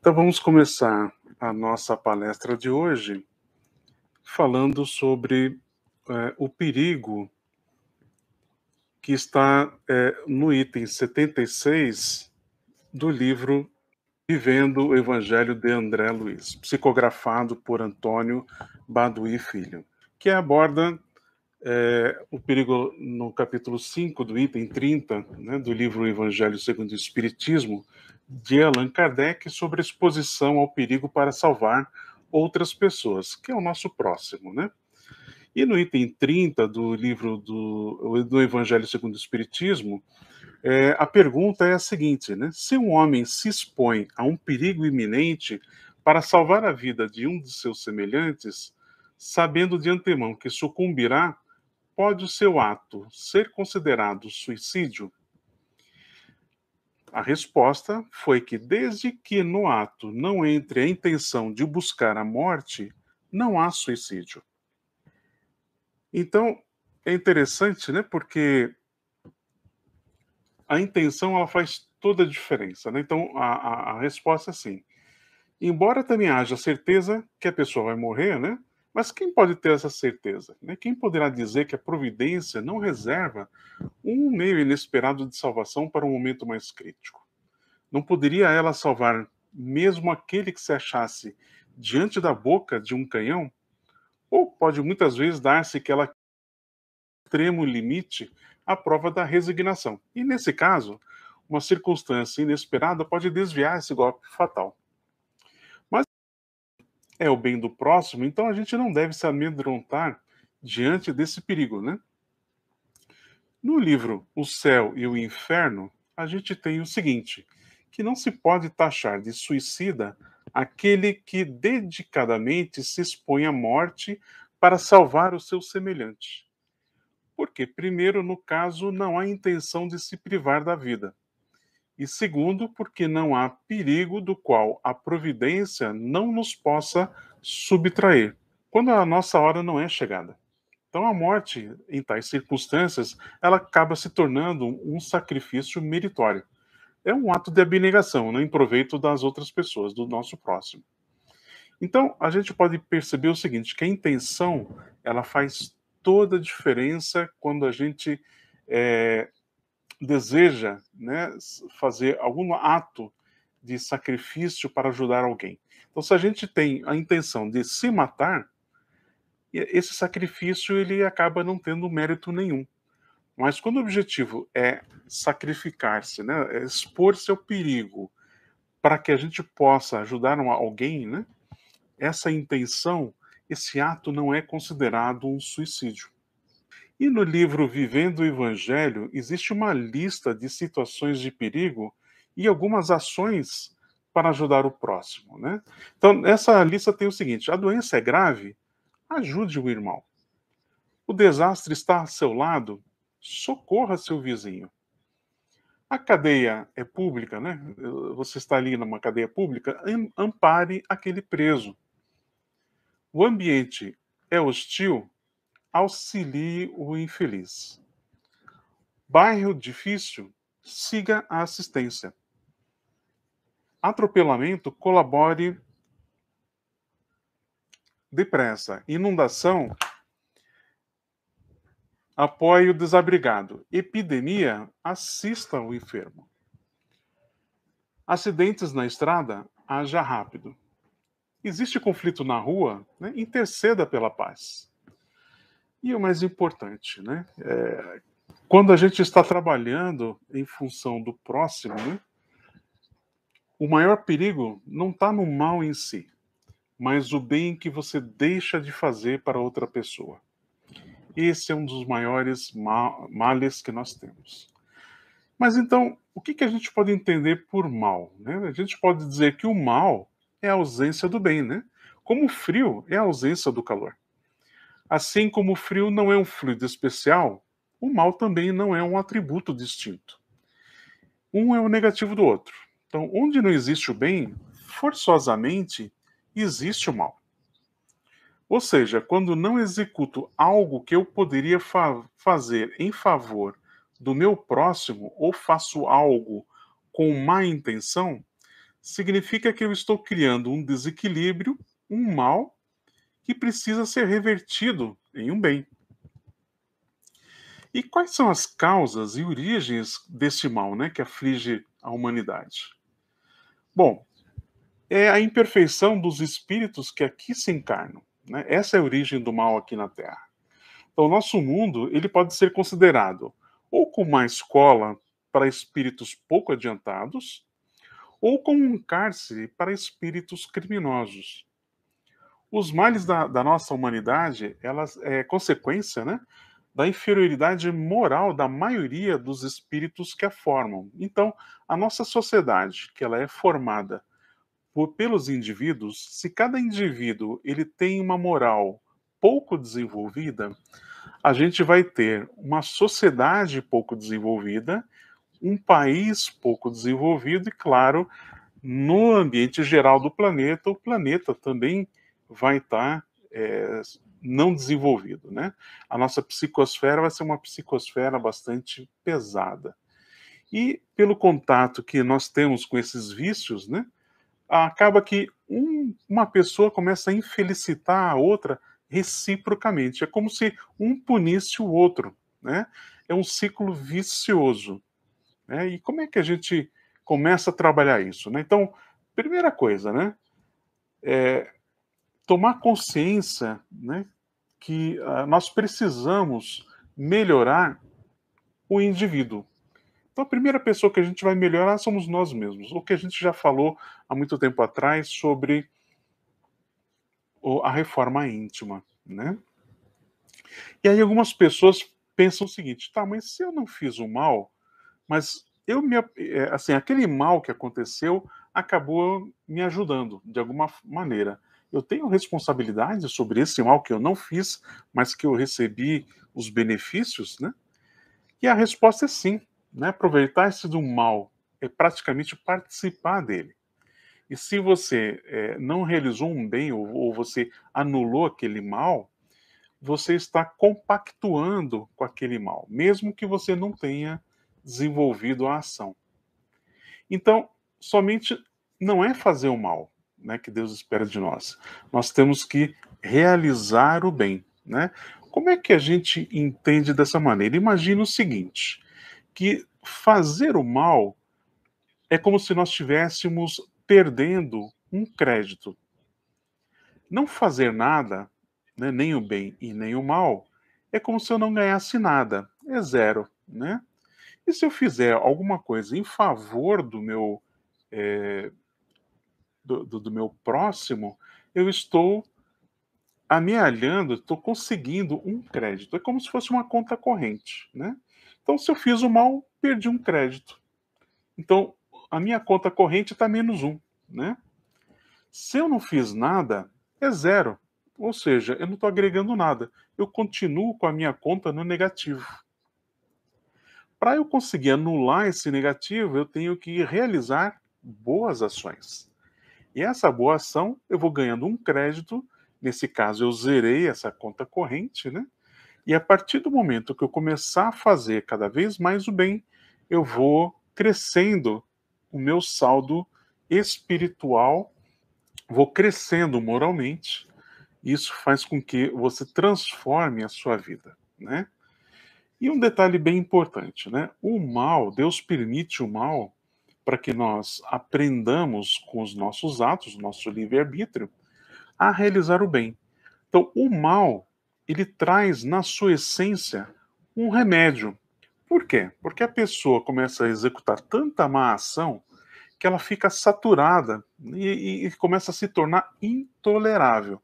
Então vamos começar a nossa palestra de hoje falando sobre o perigo que está no item 76 do livro Vivendo o Evangelho de André Luiz, psicografado por Antônio Baduí Filho, que aborda o perigo no capítulo 5 do item 30, né, do livro Evangelho segundo o Espiritismo, de Allan Kardec, sobre a exposição ao perigo para salvar outras pessoas, que é o nosso próximo, né? E no item 30 do livro do Evangelho segundo o Espiritismo, a pergunta é a seguinte, né? Se um homem se expõe a um perigo iminente para salvar a vida de um de seus semelhantes, sabendo de antemão que sucumbirá, pode o seu ato ser considerado suicídio? A resposta foi que, desde que no ato não entre a intenção de buscar a morte, não há suicídio. Então, é interessante, né? Porque a intenção ela faz toda a diferença, né? Então, a resposta é sim. Embora também haja certeza que a pessoa vai morrer, né? Mas quem pode ter essa certeza? Né? Quem poderá dizer que a providência não reserva um meio inesperado de salvação para um momento mais crítico? Não poderia ela salvar mesmo aquele que se achasse diante da boca de um canhão? Ou pode muitas vezes dar-se que ela extremo limite à prova da resignação. E nesse caso, uma circunstância inesperada pode desviar esse golpe fatal. Mas é o bem do próximo, então a gente não deve se amedrontar diante desse perigo, né? No livro O Céu e o Inferno, a gente tem o seguinte, que não se pode taxar de suicida aquele que dedicadamente se expõe à morte para salvar o seu semelhante. Porque, primeiro, no caso, não há intenção de se privar da vida. E segundo, porque não há perigo do qual a providência não nos possa subtrair, quando a nossa hora não é chegada. Então, a morte, em tais circunstâncias, ela acaba se tornando um sacrifício meritório. É um ato de abnegação, né, em proveito das outras pessoas, do nosso próximo. Então, a gente pode perceber o seguinte, que a intenção, ela faz toda a diferença quando a gente deseja, né, fazer algum ato de sacrifício para ajudar alguém. Então, se a gente tem a intenção de se matar, esse sacrifício ele acaba não tendo mérito nenhum. Mas quando o objetivo é sacrificar-se, né, é expor seu perigo para que a gente possa ajudar alguém, né, essa intenção, esse ato não é considerado um suicídio. E no livro Vivendo o Evangelho, existe uma lista de situações de perigo e algumas ações para ajudar o próximo, né? Então, essa lista tem o seguinte: a doença é grave? Ajude o irmão. O desastre está a seu lado? Socorra seu vizinho. A cadeia é pública, né? Você está ali numa cadeia pública, ampare aquele preso. O ambiente é hostil? Auxilie o infeliz. Bairro difícil? Siga a assistência. Atropelamento? Colabore depressa. Inundação? Apoie o desabrigado. Epidemia? Assista o enfermo. Acidentes na estrada? Haja rápido. Existe conflito na rua? Né? Interceda pela paz. E o mais importante, né? Quando a gente está trabalhando em função do próximo, né? O maior perigo não está no mal em si, mas o bem que você deixa de fazer para outra pessoa. Esse é um dos maiores males que nós temos. Mas então, o que a gente pode entender por mal? Né? A gente pode dizer que o mal é a ausência do bem, né? Como o frio é a ausência do calor. Assim como o frio não é um fluido especial, o mal também não é um atributo distinto. Um é o negativo do outro. Então, onde não existe o bem, forçosamente existe o mal. Ou seja, quando não executo algo que eu poderia fazer em favor do meu próximo, ou faço algo com má intenção, significa que eu estou criando um desequilíbrio, um mal, que precisa ser revertido em um bem. E quais são as causas e origens desse mal, né, que aflige a humanidade? Bom, é a imperfeição dos espíritos que aqui se encarnam, né? Essa é a origem do mal aqui na Terra. Então, o nosso mundo ele pode ser considerado ou como uma escola para espíritos pouco adiantados, ou como um cárcere para espíritos criminosos. Os males da nossa humanidade, elas é consequência, né, da inferioridade moral da maioria dos espíritos que a formam. Então, a nossa sociedade, que ela é formada pelos indivíduos, se cada indivíduo ele tem uma moral pouco desenvolvida, a gente vai ter uma sociedade pouco desenvolvida, um país pouco desenvolvido e, claro, no ambiente geral do planeta, o planeta também vai estar não desenvolvido, né? A nossa psicosfera vai ser uma psicosfera bastante pesada. E pelo contato que nós temos com esses vícios, né, acaba que uma pessoa começa a infelicitar a outra reciprocamente. É como se um punisse o outro, né? É um ciclo vicioso, né? E como é que a gente começa a trabalhar isso, né? Então, primeira coisa, né? Tomar consciência, né? Que nós precisamos melhorar o indivíduo. Então, a primeira pessoa que a gente vai melhorar somos nós mesmos. O que a gente já falou há muito tempo atrás sobre a reforma íntima, né? E aí algumas pessoas pensam o seguinte: tá, mas se eu não fiz o mal, mas assim, aquele mal que aconteceu acabou me ajudando de alguma maneira. Eu tenho responsabilidade sobre esse mal que eu não fiz, mas que eu recebi os benefícios, né? E a resposta é sim, né? Aproveitar-se do mal é praticamente participar dele. E se você não realizou um bem ou você anulou aquele mal, você está compactuando com aquele mal, mesmo que você não tenha desenvolvido a ação. Então, somente não é fazer o mal, né, que Deus espera de nós. Nós temos que realizar o bem, né? Como é que a gente entende dessa maneira? Imagina o seguinte, que fazer o mal é como se nós estivéssemos perdendo um crédito. Não fazer nada, né, nem o bem e nem o mal, é como se eu não ganhasse nada, é zero, né? E se eu fizer alguma coisa em favor do meu do meu próximo, eu estou amealhando, estou conseguindo um crédito. É como se fosse uma conta corrente, né? Então, se eu fiz o mal, perdi um crédito. Então, a minha conta corrente está menos um, né? Se eu não fiz nada, é zero. Ou seja, eu não estou agregando nada. Eu continuo com a minha conta no negativo. Para eu conseguir anular esse negativo, eu tenho que realizar boas ações. E essa boa ação, eu vou ganhando um crédito. Nesse caso, eu zerei essa conta corrente, né? E a partir do momento que eu começar a fazer cada vez mais o bem, eu vou crescendo o meu saldo espiritual, vou crescendo moralmente. Isso faz com que você transforme a sua vida, né? E um detalhe bem importante, né? O mal, Deus permite o mal para que nós aprendamos com os nossos atos, nosso livre-arbítrio, a realizar o bem. Então, o mal, ele traz na sua essência um remédio. Por quê? Porque a pessoa começa a executar tanta má ação que ela fica saturada e começa a se tornar intolerável.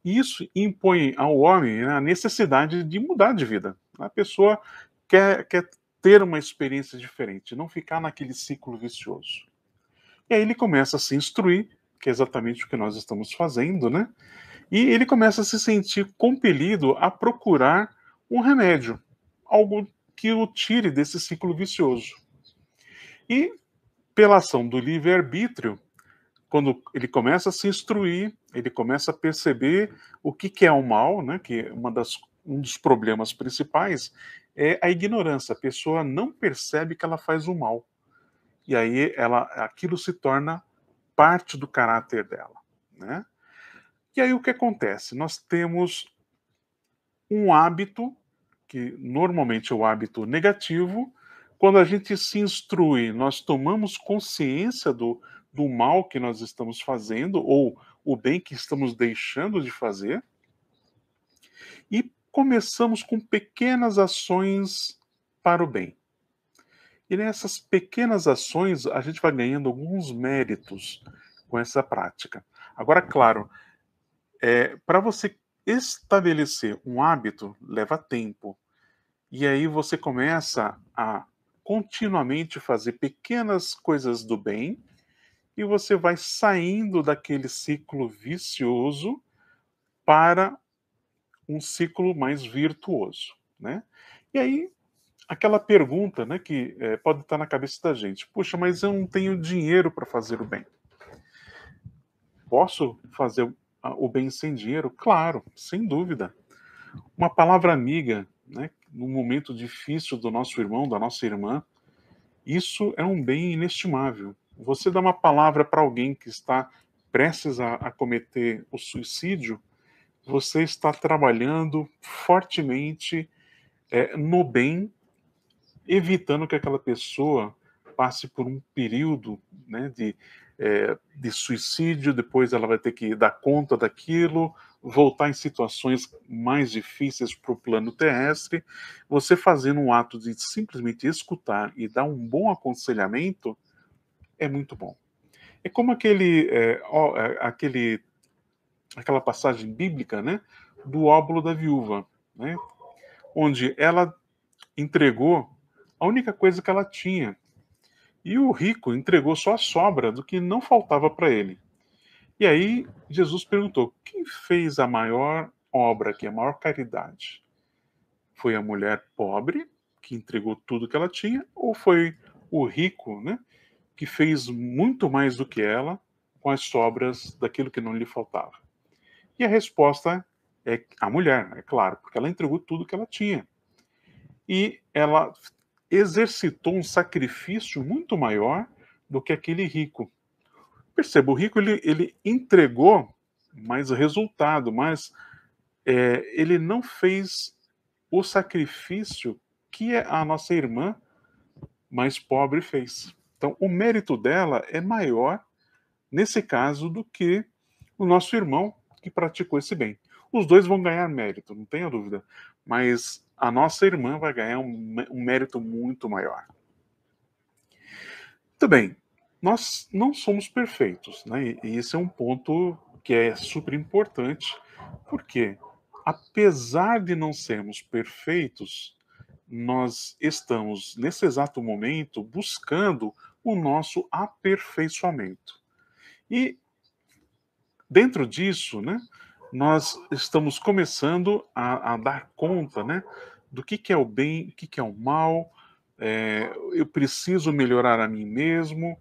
E isso impõe ao homem, né, a necessidade de mudar de vida. A pessoa quer ter uma experiência diferente, não ficar naquele ciclo vicioso. E aí ele começa a se instruir, que é exatamente o que nós estamos fazendo, né? E ele começa a se sentir compelido a procurar um remédio, algo que o tire desse ciclo vicioso. E pela ação do livre-arbítrio, quando ele começa a se instruir, ele começa a perceber o que é o mal, né? Que é um dos problemas principais é a ignorância. A pessoa não percebe que ela faz o mal. e aí aquilo se torna parte do caráter dela, né? E aí o que acontece? Nós temos um hábito, que normalmente é o hábito negativo. Quando a gente se instrui, nós tomamos consciência do mal que nós estamos fazendo ou o bem que estamos deixando de fazer e começamos com pequenas ações para o bem. E nessas pequenas ações a gente vai ganhando alguns méritos com essa prática. Agora, claro, para você estabelecer um hábito leva tempo. E aí você começa a continuamente fazer pequenas coisas do bem e você vai saindo daquele ciclo vicioso para um ciclo mais virtuoso, né? E aí aquela pergunta, né, que pode estar na cabeça da gente: puxa, mas eu não tenho dinheiro para fazer o bem. Posso fazer o bem sem dinheiro? Claro, sem dúvida. Uma palavra amiga, né, num momento difícil do nosso irmão, da nossa irmã, isso é um bem inestimável. Você dá uma palavra para alguém que está prestes a cometer o suicídio, você está trabalhando fortemente no bem, evitando que aquela pessoa passe por um período, né, de suicídio, depois ela vai ter que dar conta daquilo, voltar em situações mais difíceis para o plano terrestre. Você fazendo um ato de simplesmente escutar e dar um bom aconselhamento é muito bom. É como aquela passagem bíblica, né, do óbolo da viúva, né, onde ela entregou a única coisa que ela tinha. E o rico entregou só a sobra do que não faltava para ele. E aí Jesus perguntou: quem fez a maior obra aqui, a maior caridade? Foi a mulher pobre, que entregou tudo que ela tinha, ou foi o rico, né, que fez muito mais do que ela com as sobras daquilo que não lhe faltava? E a resposta é a mulher, é claro, porque ela entregou tudo que ela tinha. E ela exercitou um sacrifício muito maior do que aquele rico. Perceba, o rico ele entregou mais resultado, mas ele não fez o sacrifício que a nossa irmã mais pobre fez. Então, o mérito dela é maior, nesse caso, do que o nosso irmão que praticou esse bem. Os dois vão ganhar mérito, não tenha dúvida, mas a nossa irmã vai ganhar um mérito muito maior. Muito bem, nós não somos perfeitos, né? E esse é um ponto que é super importante, porque apesar de não sermos perfeitos, nós estamos nesse exato momento buscando o nosso aperfeiçoamento. E dentro disso, né, nós estamos começando a dar conta, né, do que é o bem, o que é o mal. Eu preciso melhorar a mim mesmo,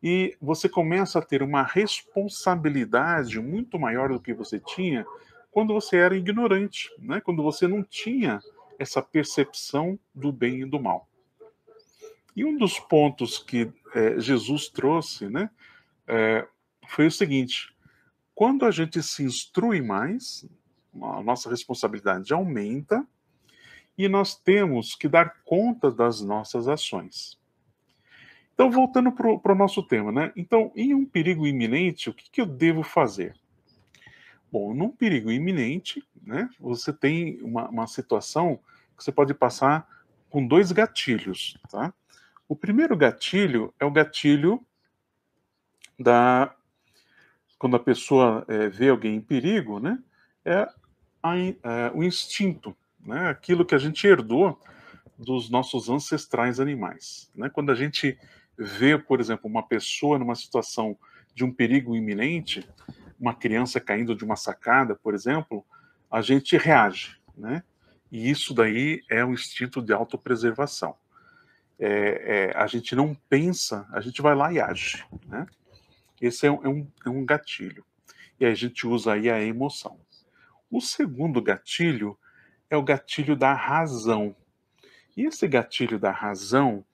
e você começa a ter uma responsabilidade muito maior do que você tinha quando você era ignorante, né? Quando você não tinha essa percepção do bem e do mal. E um dos pontos que Jesus trouxe, né, eh, foi o seguinte: quando a gente se instrui mais, a nossa responsabilidade aumenta e nós temos que dar conta das nossas ações. Então, voltando para o nosso tema, né? Então, em um perigo iminente, o que eu devo fazer? Bom, num perigo iminente, né, você tem uma situação que você pode passar com dois gatilhos, tá? O primeiro gatilho é o gatilho da quando a pessoa vê alguém em perigo, né? É, o instinto, né? Aquilo que a gente herdou dos nossos ancestrais animais, né? Quando a gente vê, por exemplo, uma pessoa numa situação de um perigo iminente, uma criança caindo de uma sacada, por exemplo, a gente reage, né? E isso daí é um instinto de autopreservação. A gente não pensa, a gente vai lá e age, né? Esse é um gatilho. E aí a gente usa aí a emoção. O segundo gatilho é o gatilho da razão. E esse gatilho da razão,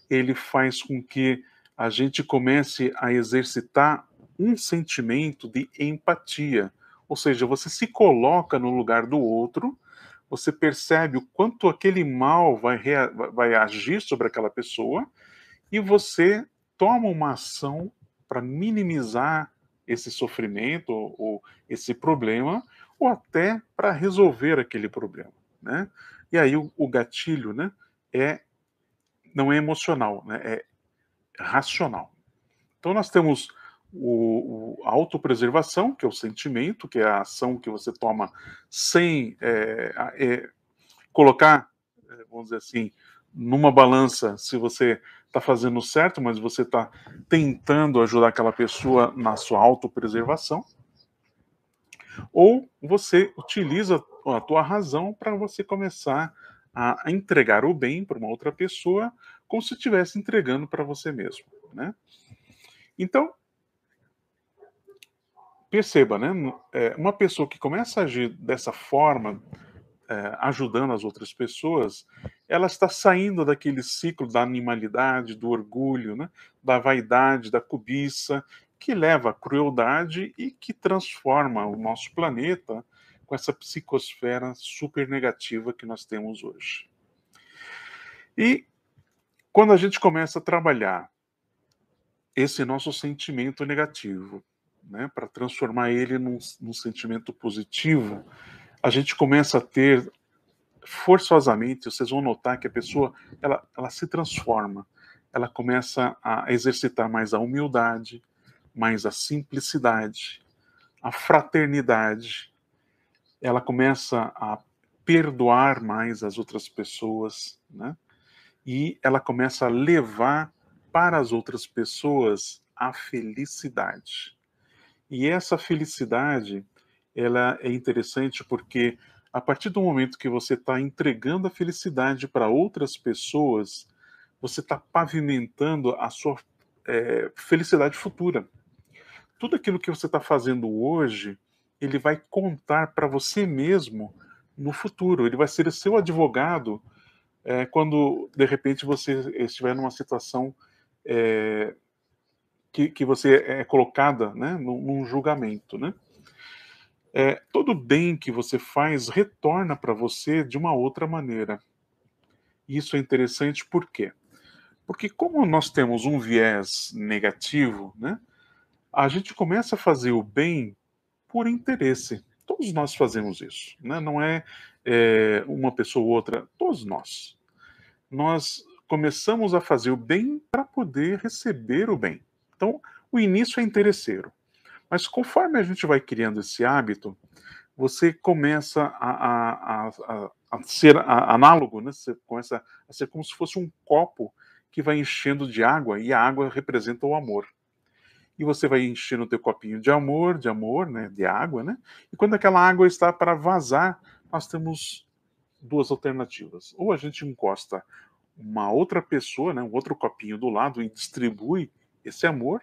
ele faz com que a gente comece a exercitar um sentimento de empatia. Ou seja, você se coloca no lugar do outro, você percebe o quanto aquele mal vai agir sobre aquela pessoa e você toma uma ação para minimizar esse sofrimento ou esse problema, ou até para resolver aquele problema, né? E aí o gatilho, né, é não é emocional, né, é racional. Então nós temos a autopreservação, que é o sentimento, que é a ação que você toma sem colocar, vamos dizer assim, numa balança se você está fazendo certo, mas você está tentando ajudar aquela pessoa na sua autopreservação, ou você utiliza a tua razão para você começar a entregar o bem para uma outra pessoa, como se estivesse entregando para você mesmo, né? Então, perceba, né? Uma pessoa que começa a agir dessa forma, ajudando as outras pessoas, ela está saindo daquele ciclo da animalidade, do orgulho, né? Da vaidade, da cobiça, que leva à crueldade e que transforma o nosso planeta com essa psicosfera super negativa que nós temos hoje. E quando a gente começa a trabalhar esse nosso sentimento negativo, né, para transformar ele num sentimento positivo, a gente começa a ter forçosamente, vocês vão notar que a pessoa ela se transforma, ela começa a exercitar mais a humildade, mais a simplicidade, a fraternidade, ela começa a perdoar mais as outras pessoas, né? E ela começa a levar para as outras pessoas a felicidade. E essa felicidade, ela é interessante porque a partir do momento que você está entregando a felicidade para outras pessoas, você está pavimentando a sua felicidade futura. Tudo aquilo que você está fazendo hoje, ele vai contar para você mesmo no futuro. Ele vai ser o seu advogado quando, de repente, você estiver numa situação que você é colocada, né, num julgamento, né? Todo bem que você faz retorna para você de uma outra maneira. Isso é interessante por quê? Porque como nós temos um viés negativo, né, a gente começa a fazer o bem por interesse. Todos nós fazemos isso, né? Não é, uma pessoa ou outra, todos nós. Nós começamos a fazer o bem para poder receber o bem. Então, o início é interesseiro. Mas conforme a gente vai criando esse hábito, você começa a ser análogo, né? Você começa a ser como se fosse um copo que vai enchendo de água e a água representa o amor. E você vai enchendo o teu copinho de amor, né? De água, né? E quando aquela água está para vazar, nós temos duas alternativas. Ou a gente encosta uma outra pessoa, né? Um outro copinho do lado e distribui esse amor,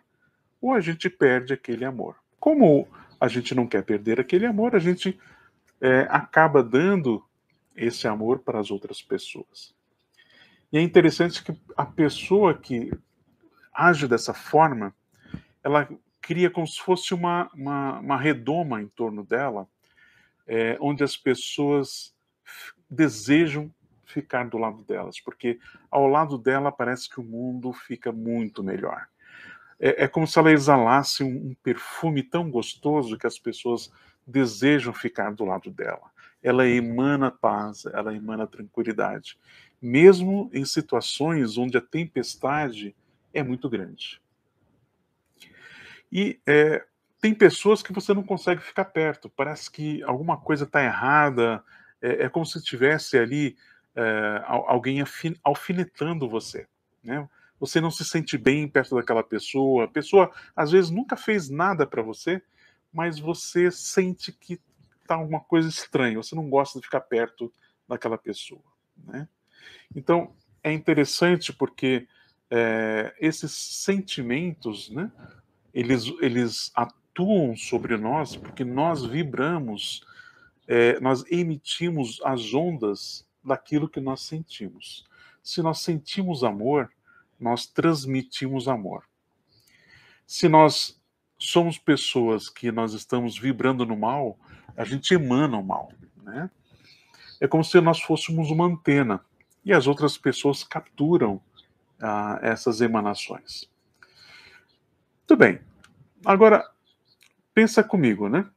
ou a gente perde aquele amor. Como a gente não quer perder aquele amor, a gente acaba dando esse amor para as outras pessoas. E é interessante que a pessoa que age dessa forma, ela cria como se fosse uma redoma em torno dela, onde as pessoas desejam ficar do lado delas, porque ao lado dela parece que o mundo fica muito melhor. É como se ela exalasse um perfume tão gostoso que as pessoas desejam ficar do lado dela. Ela emana paz, ela emana tranquilidade, mesmo em situações onde a tempestade é muito grande. E tem pessoas que você não consegue ficar perto, parece que alguma coisa está errada, é como se tivesse ali alguém alfinetando você, né? Você não se sente bem perto daquela pessoa, a pessoa às vezes nunca fez nada para você, mas você sente que está alguma coisa estranha, você não gosta de ficar perto daquela pessoa, né? Então é interessante porque esses sentimentos, né, eles atuam sobre nós porque nós vibramos, nós emitimos as ondas daquilo que nós sentimos. Se nós sentimos amor, nós transmitimos amor. Se nós somos pessoas que nós estamos vibrando no mal, a gente emana o mal, né? É como se nós fôssemos uma antena e as outras pessoas capturam essas emanações. Tudo bem. Agora, pensa comigo, né?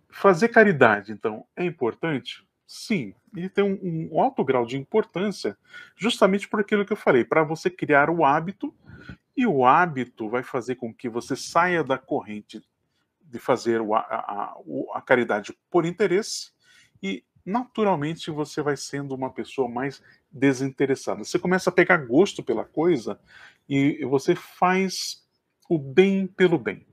Fazer caridade, então, é importante? Sim, ele tem um alto grau de importância, justamente por aquilo que eu falei, para você criar o hábito, e o hábito vai fazer com que você saia da corrente de fazer a caridade por interesse, e naturalmente você vai sendo uma pessoa mais desinteressada. Você começa a pegar gosto pela coisa e você faz o bem pelo bem.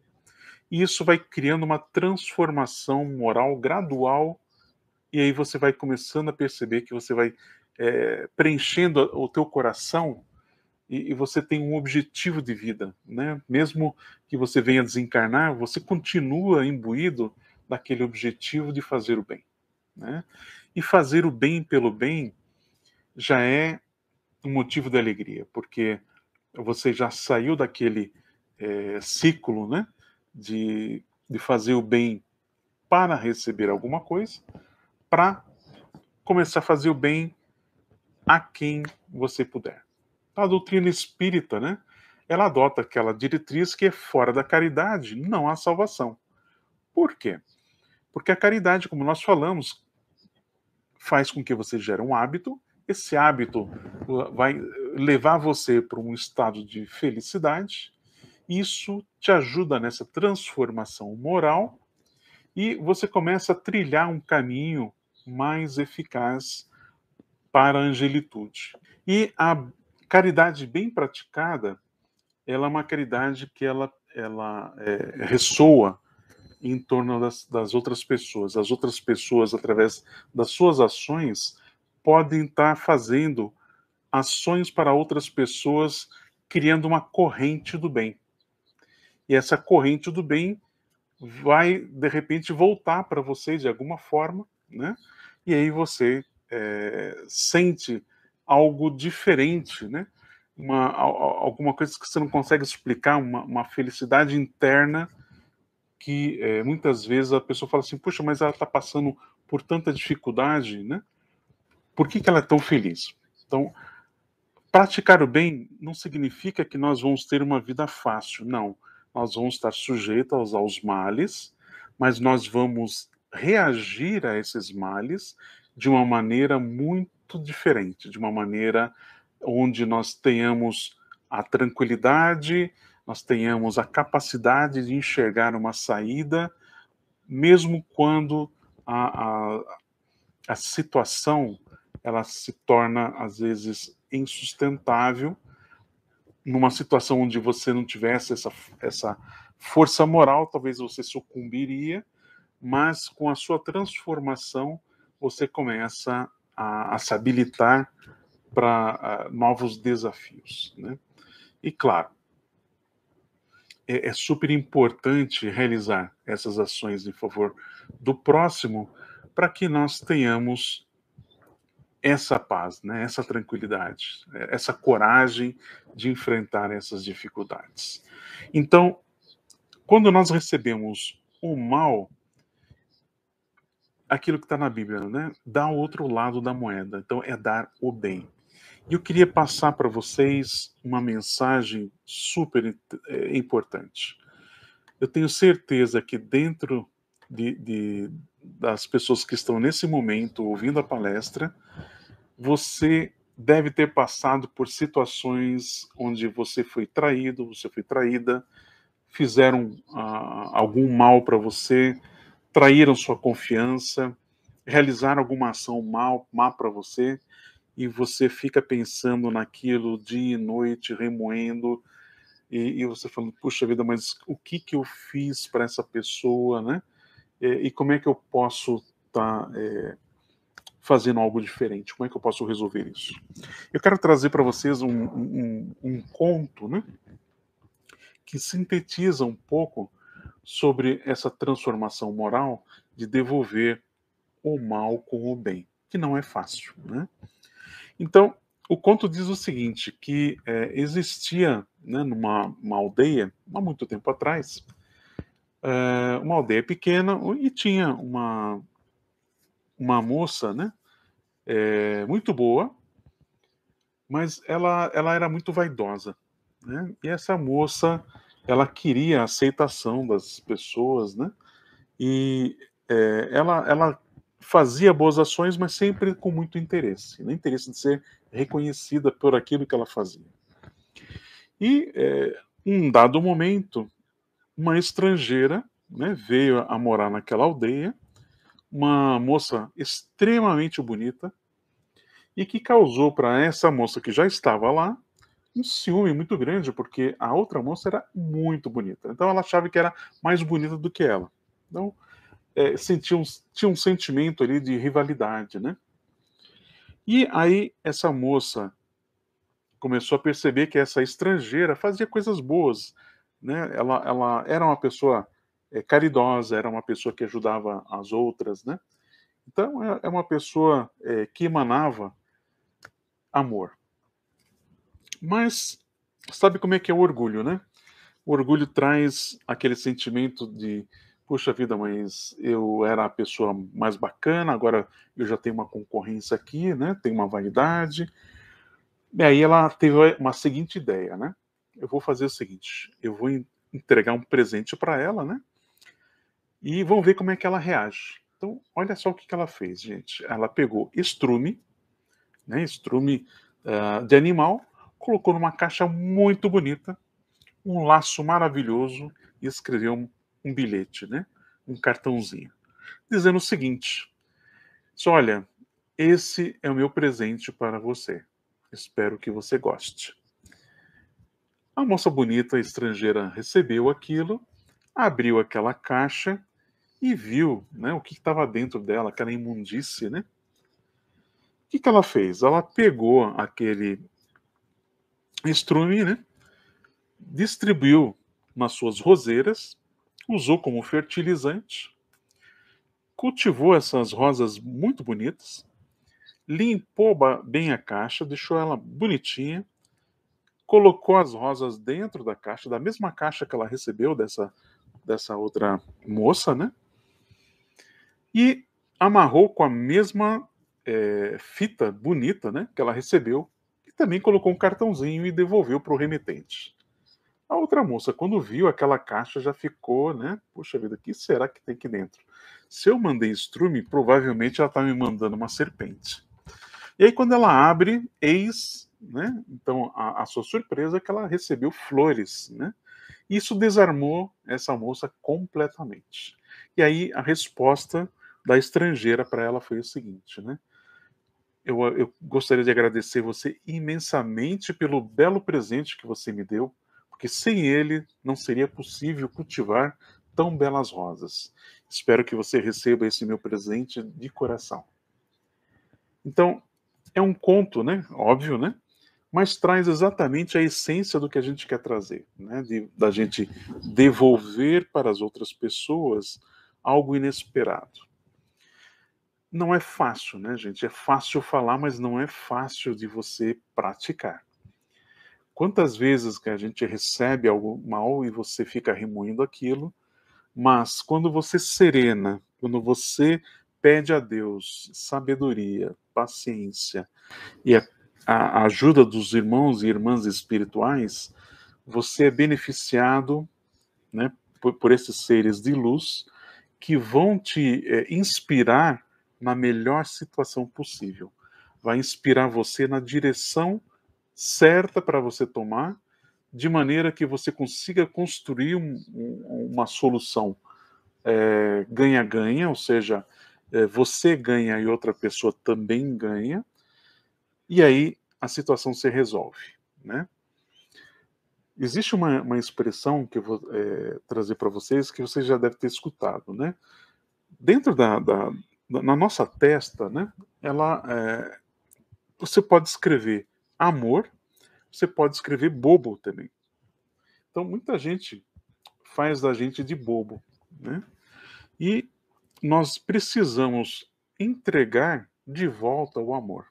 E isso vai criando uma transformação moral gradual, e aí você vai começando a perceber que você vai preenchendo o teu coração e você tem um objetivo de vida, né? Mesmo que você venha desencarnar, você continua imbuído daquele objetivo de fazer o bem, né? E fazer o bem pelo bem já é um motivo de alegria, porque você já saiu daquele ciclo, né? De fazer o bem para receber alguma coisa, para começar a fazer o bem a quem você puder. A doutrina espírita, né? Ela adota aquela diretriz que é fora da caridade não há salvação. Por quê? Porque a caridade, como nós falamos, faz com que você gere um hábito. Esse hábito vai levar você para um estado de felicidade. Isso te ajuda nessa transformação moral e você começa a trilhar um caminho mais eficaz para a angelitude. E a caridade bem praticada, ela é uma caridade que ela ressoa em torno das outras pessoas. As outras pessoas, através das suas ações, podem estar fazendo ações para outras pessoas, criando uma corrente do bem. E essa corrente do bem vai, de repente, voltar para você de alguma forma, né? E aí você sente algo diferente, né? Alguma coisa que você não consegue explicar, uma felicidade interna que muitas vezes a pessoa fala assim, puxa, mas ela está passando por tanta dificuldade, né? Por que ela é tão feliz? Então, praticar o bem não significa que nós vamos ter uma vida fácil, não. Nós vamos estar sujeitos aos males, mas nós vamos reagir a esses males de uma maneira muito diferente, de uma maneira onde nós tenhamos a tranquilidade, nós tenhamos a capacidade de enxergar uma saída, mesmo quando a, a, a situação ela se torna às vezes insustentável, numa situação onde você não tivesse essa força moral, talvez você sucumbiria, mas com a sua transformação você começa a se habilitar para novos desafios, né? E claro, é super importante realizar essas ações em favor do próximo para que nós tenhamos essa paz, né, essa tranquilidade, essa coragem de enfrentar essas dificuldades. Então, quando nós recebemos o mal, aquilo que está na Bíblia, né, dá o outro lado da moeda. Então, é dar o bem. E eu queria passar para vocês uma mensagem super importante. Eu tenho certeza que dentro das pessoas que estão nesse momento ouvindo a palestra, você deve ter passado por situações onde você foi traído, você foi traída, fizeram algum mal para você, traíram sua confiança, realizaram alguma ação má para você, e você fica pensando naquilo dia e noite, remoendo, e você falando, puxa vida, mas o que eu fiz para essa pessoa, né? E como é que eu posso estar fazendo algo diferente? Como é que eu posso resolver isso? Eu quero trazer para vocês um conto, né, que sintetiza um pouco sobre essa transformação moral de devolver o mal com o bem, que não é fácil, né? Então, o conto diz o seguinte, que existia, né, uma aldeia, há muito tempo atrás, uma aldeia pequena e tinha uma moça, né, muito boa, mas ela era muito vaidosa, né? E essa moça, ela queria a aceitação das pessoas, né? E ela fazia boas ações, mas sempre com muito interesse, né? Interesse de ser reconhecida por aquilo que ela fazia. E em um dado momento, uma estrangeira, né, veio a morar naquela aldeia, uma moça extremamente bonita e que causou para essa moça que já estava lá um ciúme muito grande, porque a outra moça era muito bonita. Então ela achava que era mais bonita do que ela. Então, tinha um sentimento ali de rivalidade, né? E aí essa moça começou a perceber que essa estrangeira fazia coisas boas, né? Ela era uma pessoa caridosa, era uma pessoa que ajudava as outras, né? Então é uma pessoa que emanava amor. Mas sabe como é que é o orgulho, né? O orgulho traz aquele sentimento de, puxa vida, mas eu era a pessoa mais bacana, agora eu já tenho uma concorrência aqui, né? Tem uma vaidade. E aí ela teve uma seguinte ideia, né? Eu vou fazer o seguinte, eu vou entregar um presente para ela, né? E vamos ver como é que ela reage. Então, olha só o que ela fez, gente. Ela pegou estrume, né? Estrume de animal, colocou numa caixa muito bonita, um laço maravilhoso e escreveu um bilhete, né? Um cartãozinho, dizendo o seguinte: olha, esse é o meu presente para você. Espero que você goste. A moça bonita estrangeira recebeu aquilo, abriu aquela caixa e viu, né, o que estava dentro dela, aquela imundície, né? O que ela fez? Ela pegou aquele estrume, né? Distribuiu nas suas roseiras, usou como fertilizante, cultivou essas rosas muito bonitas, limpou bem a caixa, deixou ela bonitinha, colocou as rosas dentro da caixa, da mesma caixa que ela recebeu dessa outra moça, né? E amarrou com a mesma fita bonita, né? Que ela recebeu, e também colocou um cartãozinho e devolveu para o remetente. A outra moça, quando viu aquela caixa, já ficou, né? Puxa vida, o que será que tem aqui dentro? Se eu mandei estrume, provavelmente ela está me mandando uma serpente. E aí, quando ela abre, eis, né? Então, a sua surpresa é que ela recebeu flores, né? Isso desarmou essa moça completamente. E aí, a resposta da estrangeira para ela foi o seguinte, né? Eu gostaria de agradecer você imensamente pelo belo presente que você me deu, porque sem ele não seria possível cultivar tão belas rosas. Espero que você receba esse meu presente de coração. Então, é um conto, né? Óbvio, né? Mas traz exatamente a essência do que a gente quer trazer, né? Da gente devolver para as outras pessoas algo inesperado. Não é fácil, né, gente? É fácil falar, mas não é fácil de você praticar. Quantas vezes que a gente recebe algo mal e você fica remoendo aquilo, mas quando você serena, quando você pede a Deus sabedoria, paciência e a ajuda dos irmãos e irmãs espirituais, você é beneficiado, né, por esses seres de luz que vão te inspirar na melhor situação possível. Vai inspirar você na direção certa para você tomar, de maneira que você consiga construir uma solução ganha-ganha, ou seja, você ganha e outra pessoa também ganha, e aí a situação se resolve, né? Existe uma expressão que eu vou trazer para vocês que vocês já devem ter escutado, né? Dentro na nossa testa, né? Ela, você pode escrever amor, você pode escrever bobo também. Então muita gente faz da gente de bobo, né? E nós precisamos entregar de volta o amor.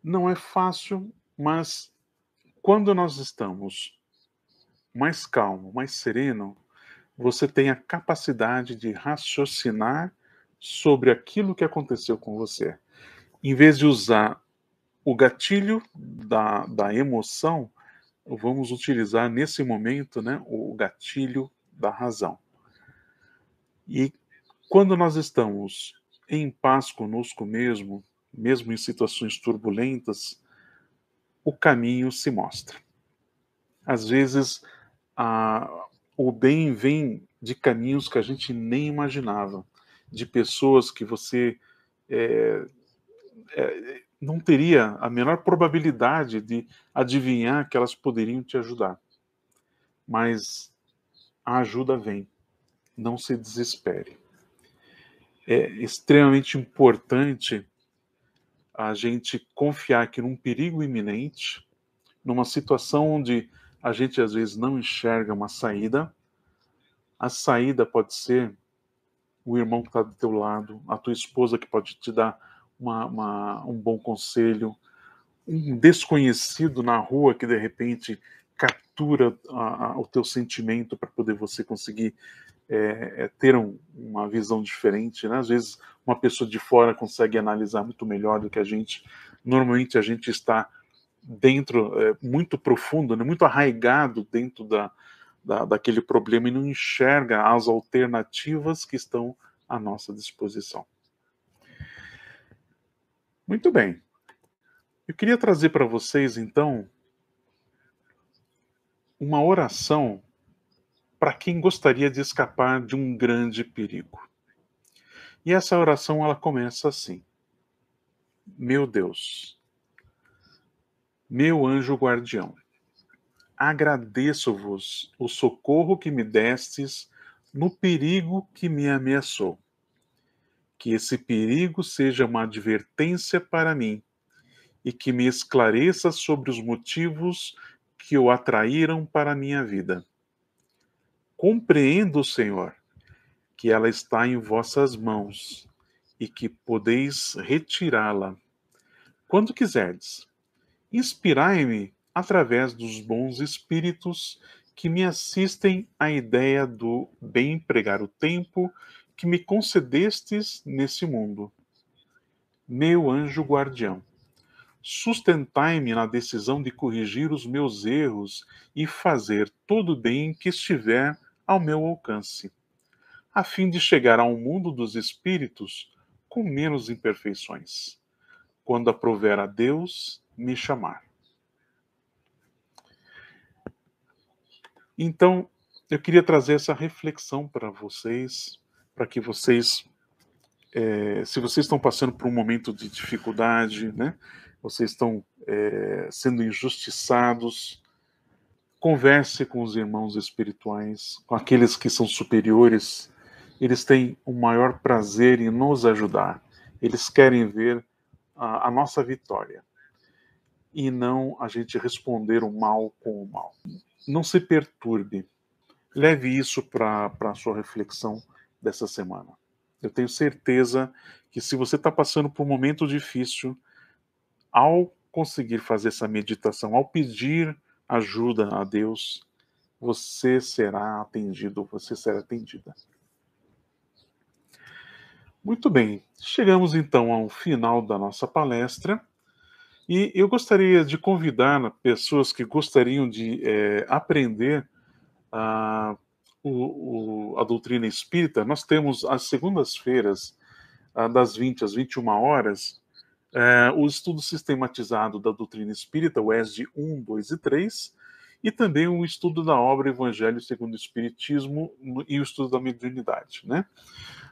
Não é fácil, mas quando nós estamos mais calmo, mais sereno, você tem a capacidade de raciocinar sobre aquilo que aconteceu com você. Em vez de usar o gatilho da emoção, vamos utilizar nesse momento, né, o gatilho da razão. E quando nós estamos em paz conosco mesmo, mesmo em situações turbulentas, o caminho se mostra. Às vezes, o bem vem de caminhos que a gente nem imaginava, de pessoas que você não teria a menor probabilidade de adivinhar que elas poderiam te ajudar. Mas a ajuda vem, não se desespere. É extremamente importante a gente confiar que num perigo iminente, numa situação onde a gente às vezes não enxerga uma saída, a saída pode ser o irmão que está do teu lado, a tua esposa que pode te dar um bom conselho, um desconhecido na rua que de repente captura o teu sentimento para poder você conseguir ter uma visão diferente, né? Às vezes uma pessoa de fora consegue analisar muito melhor do que a gente. Normalmente a gente está dentro, muito profundo, né? Muito arraigado dentro daquele problema e não enxerga as alternativas que estão à nossa disposição. Muito bem. Eu queria trazer para vocês, então, uma oração para quem gostaria de escapar de um grande perigo. E essa oração ela começa assim: Meu Deus, meu anjo guardião, agradeço-vos o socorro que me destes no perigo que me ameaçou. Que esse perigo seja uma advertência para mim e que me esclareça sobre os motivos que o atraíram para a minha vida. Compreendo, Senhor, que ela está em vossas mãos e que podeis retirá-la quando quiserdes. Inspirai-me através dos bons espíritos que me assistem à ideia do bem empregar o tempo que me concedestes nesse mundo. Meu anjo guardião, sustentai-me na decisão de corrigir os meus erros e fazer todo o bem que estiver ao meu alcance, a fim de chegar ao mundo dos espíritos com menos imperfeições, quando aprouver a Deus me chamar. Então, eu queria trazer essa reflexão para que vocês, se vocês estão passando por um momento de dificuldade, né, vocês estão sendo injustiçados, converse com os irmãos espirituais, com aqueles que são superiores. Eles têm o maior prazer em nos ajudar. Eles querem ver a nossa vitória e não a gente responder o mal com o mal. Não se perturbe. Leve isso para a sua reflexão dessa semana. Eu tenho certeza que se você está passando por um momento difícil, ao conseguir fazer essa meditação, ao pedir ajuda a Deus, você será atendido, você será atendida. Muito bem, chegamos então ao final da nossa palestra e eu gostaria de convidar pessoas que gostariam de aprender a, a doutrina espírita. Nós temos às segundas-feiras, das 20 às 21 horas, o estudo sistematizado da doutrina espírita, o ESD 1, 2 e 3, e também o estudo da obra Evangelho segundo o Espiritismo e o estudo da mediunidade, né?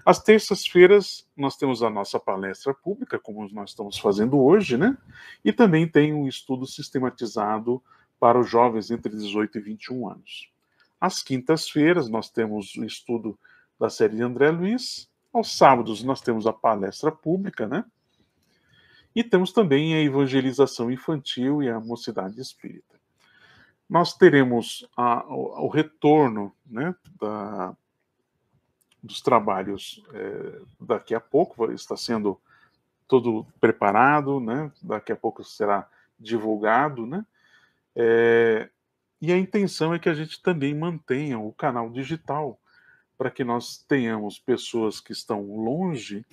Às terças-feiras, nós temos a nossa palestra pública, como nós estamos fazendo hoje, né? E também tem um estudo sistematizado para os jovens entre 18 e 21 anos. Às quintas-feiras, nós temos o estudo da série de André Luiz. Aos sábados, nós temos a palestra pública, né? E temos também a evangelização infantil e a mocidade espírita. Nós teremos o retorno, né, dos trabalhos daqui a pouco, está sendo todo preparado, né? Daqui a pouco será divulgado, né? E a intenção é que a gente também mantenha o canal digital, para que nós tenhamos pessoas que estão longe,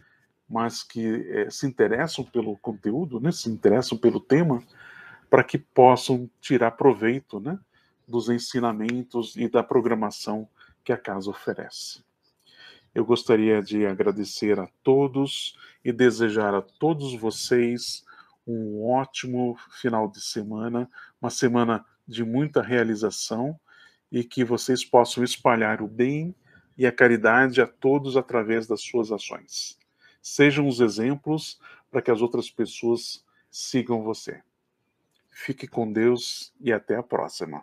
mas que se interessam pelo conteúdo, né? Se interessam pelo tema, para que possam tirar proveito, né? Dos ensinamentos e da programação que a casa oferece. Eu gostaria de agradecer a todos e desejar a todos vocês um ótimo final de semana, uma semana de muita realização e que vocês possam espalhar o bem e a caridade a todos através das suas ações. Sejam os exemplos para que as outras pessoas sigam você. Fique com Deus e até a próxima.